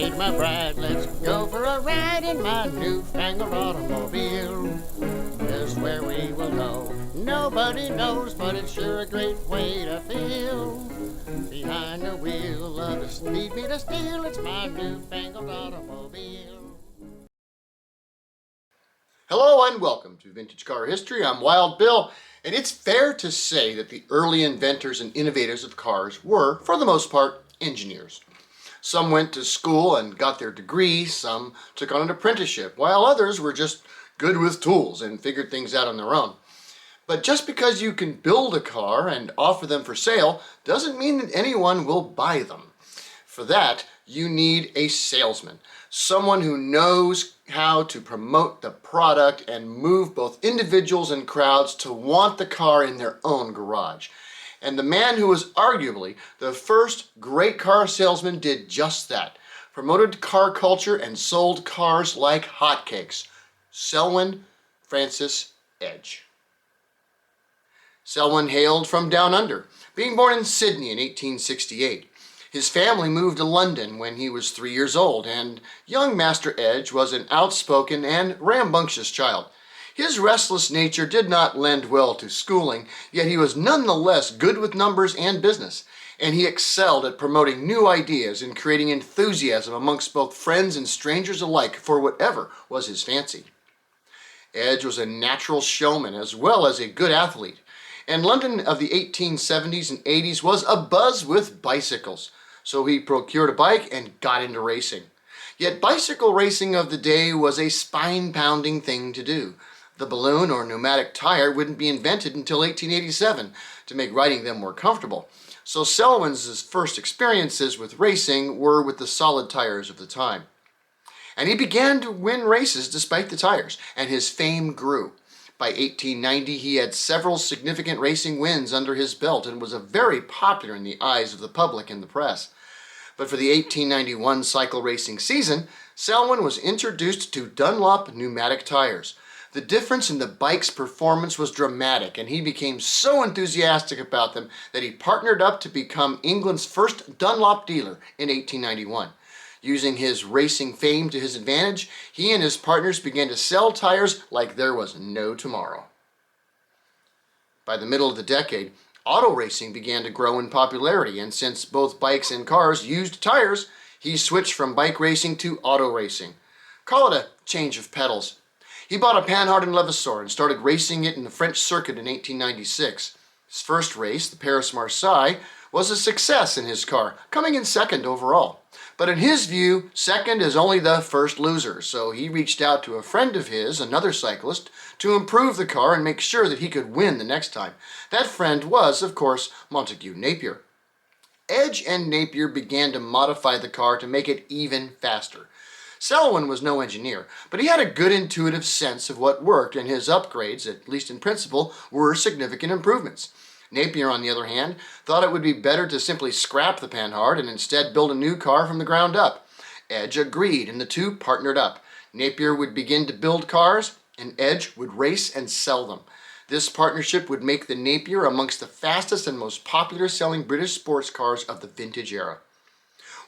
meet my bride. Let's go for a ride in my newfangled automobile. Just where we will go, nobody knows, but it's sure a great way to feel. Behind the wheel of the speed meter steel, it's my newfangled automobile. Hello and welcome to Vintage Car History. I'm Wild Bill, and it's fair to say that the early inventors and innovators of cars were, for the most part, engineers. Some went to school and got their degree, some took on an apprenticeship, while others were just good with tools and figured things out on their own. But just because you can build a car and offer them for sale doesn't mean that anyone will buy them. For that, you need a salesman, someone who knows how to promote the product and move both individuals and crowds to want the car in their own garage. And the man who was arguably the first great car salesman did just that, promoted car culture and sold cars like hotcakes. Selwyn Francis Edge. Selwyn hailed from down under, being born in Sydney in 1868. His family moved to London when he was 3 years old, and young Master Edge was an outspoken and rambunctious child. His restless nature did not lend well to schooling, yet he was nonetheless good with numbers and business, and he excelled at promoting new ideas and creating enthusiasm amongst both friends and strangers alike for whatever was his fancy. Edge was a natural showman as well as a good athlete, and London of the 1870s and 80s was abuzz with bicycles. So he procured a bike and got into racing. Yet bicycle racing of the day was a spine-pounding thing to do. The balloon or pneumatic tire wouldn't be invented until 1887 to make riding them more comfortable. So Selwyn's first experiences with racing were with the solid tires of the time. And he began to win races despite the tires, and his fame grew. By 1890, he had several significant racing wins under his belt and was very popular in the eyes of the public and the press. But for the 1891 cycle racing season, Selwyn was introduced to Dunlop pneumatic tires. The difference in the bike's performance was dramatic, and he became so enthusiastic about them that he partnered up to become England's first Dunlop dealer in 1891. Using his racing fame to his advantage, he and his partners began to sell tires like there was no tomorrow. By the middle of the decade, auto racing began to grow in popularity, and since both bikes and cars used tires, he switched from bike racing to auto racing. Call it a change of pedals. He bought a Panhard and Levasseur and started racing it in the French circuit in 1896. His first race, the Paris-Marseille, was a success in his car, coming in second overall. But in his view, second is only the first loser, so he reached out to a friend of his, another cyclist, to improve the car and make sure that he could win the next time. That friend was, of course, Montague Napier. Edge and Napier began to modify the car to make it even faster. Selwyn was no engineer, but he had a good intuitive sense of what worked, and his upgrades, at least in principle, were significant improvements. Napier, on the other hand, thought it would be better to simply scrap the Panhard and instead build a new car from the ground up. Edge agreed, and the two partnered up. Napier would begin to build cars, and Edge would race and sell them. This partnership would make the Napier amongst the fastest and most popular selling British sports cars of the vintage era.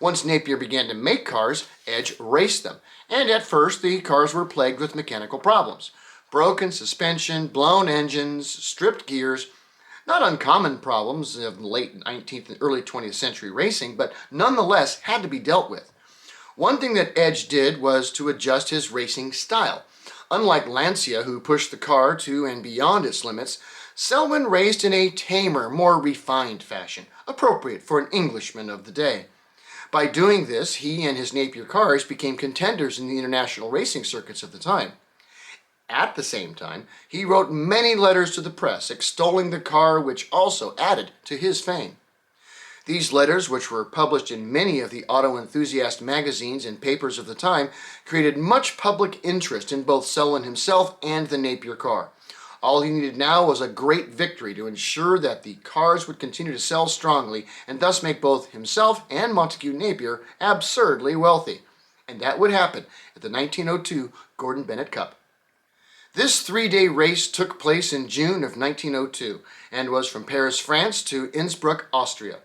Once Napier began to make cars, Edge raced them, and at first the cars were plagued with mechanical problems. Broken suspension, blown engines, stripped gears. Not uncommon problems of late 19th and early 20th century racing, but nonetheless had to be dealt with. One thing that Edge did was to adjust his racing style. Unlike Lancia, who pushed the car to and beyond its limits, Selwyn raced in a tamer, more refined fashion, appropriate for an Englishman of the day. By doing this, he and his Napier cars became contenders in the international racing circuits of the time. At the same time, he wrote many letters to the press extolling the car, which also added to his fame. These letters, which were published in many of the auto enthusiast magazines and papers of the time, created much public interest in both Selwyn himself and the Napier car. All he needed now was a great victory to ensure that the cars would continue to sell strongly and thus make both himself and Montague Napier absurdly wealthy. And that would happen at the 1902 Gordon Bennett Cup. This three-day race took place in June of 1902 and was from Paris, France to Innsbruck, Austria.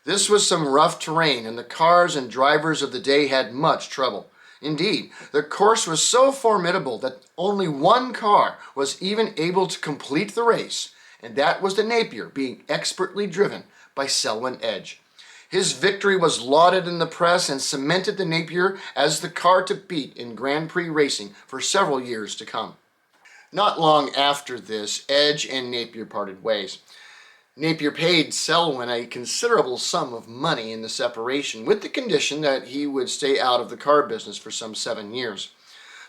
This was some rough terrain, and the cars and drivers of the day had much trouble. Indeed, the course was so formidable that only one car was even able to complete the race, and that was the Napier, being expertly driven by Selwyn Edge. His victory was lauded in the press and cemented the Napier as the car to beat in Grand Prix racing for several years to come. Not long after this, Edge and Napier parted ways. Napier paid Selwyn a considerable sum of money in the separation, with the condition that he would stay out of the car business for some 7 years.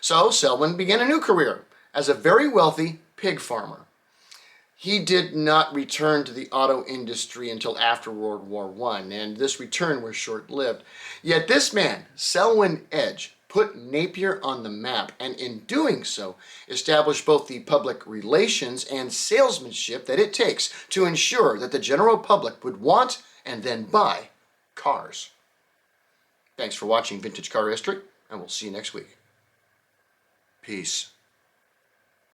So Selwyn began a new career as a very wealthy pig farmer. He did not return to the auto industry until after World War I, and this return was short-lived. Yet this man, Selwyn Edge, put Napier on the map, and in doing so, established both the public relations and salesmanship that it takes to ensure that the general public would want and then buy cars. Thanks for watching Vintage Car History, and we'll see you next week. Peace.